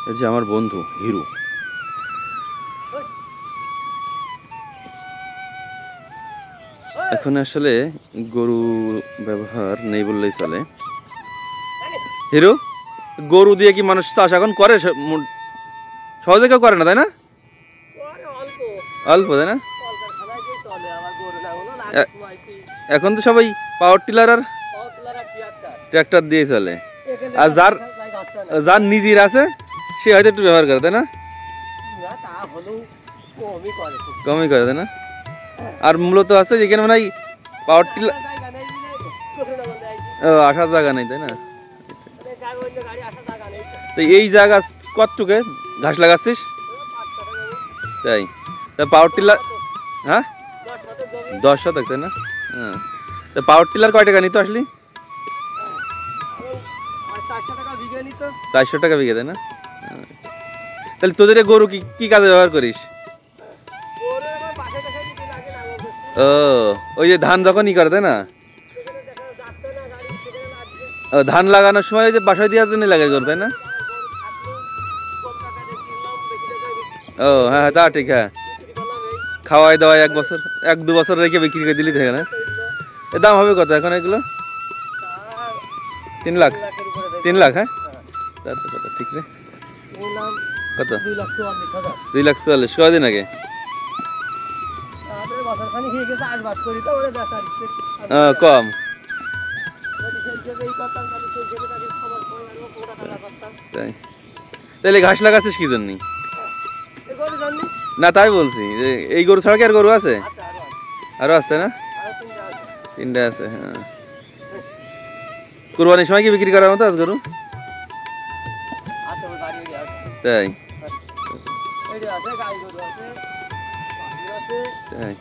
এই যে আমার বন্ধু হিরু, এখন আসলে গরু ব্যবহার নেই বললেই চলে। হিরু, গরু দিয়ে কি মানুষ চাষ এখন করে? সহজে কেউ করে না, তাই না? অল্প, তাই না? এখন তো সবাই পাওয়ার টিলার আর ট্রাক্টর দিয়ে চলে। আর যার নিজের আছে সে হয়তো একটু ব্যবহার করে, তাই না? কমই করে, তাই না? আর মূলত আছে যেখানে মানে পাওয়ার টিলার আসার জায়গা নেই, তাই না? তো এই জায়গা কতটুকু ঘাস লাগাচ্ছিস? তাই, তা পাওয়ার টিলার, হ্যাঁ 10 শতক, তাই না? হ্যাঁ, তা পাওয়ার টিলার কয় টাকা নিত আসলি? 400 টাকা বিঘে, তাই না? তাহলে তোদের গরু কি কাজে ব্যবহার করিস? ও, ওই যে ধান যখন ই করে, তাই না? ধান লাগানোর সময় যে বাসায় দেওয়ার জন্য লাগে গরু, তাই না? ও হ্যাঁ, তা ঠিক। হ্যাঁ, খাওয়াই দাওয়াই 1-2 বছর রেখে বিক্রি করে দিলি, থাকে না? এর দাম হবে কত এখন এগুলো? 3 লাখ? 3 লাখ, হ্যাঁ, কত ঠিক রে? কত? 2,44,000। কদিন আগে? কম। তাইলে ঘাস লাগাচ্ছিস কি জন্য? না, তাই বলছি যে এই গরু ছাড়া কি আর গরু আছে? আরো আছে না? 3টা আছে। হ্যাঁ, কুরবানির সময় কি বিক্রি করার মতো আছে গরু? তাই, তাই।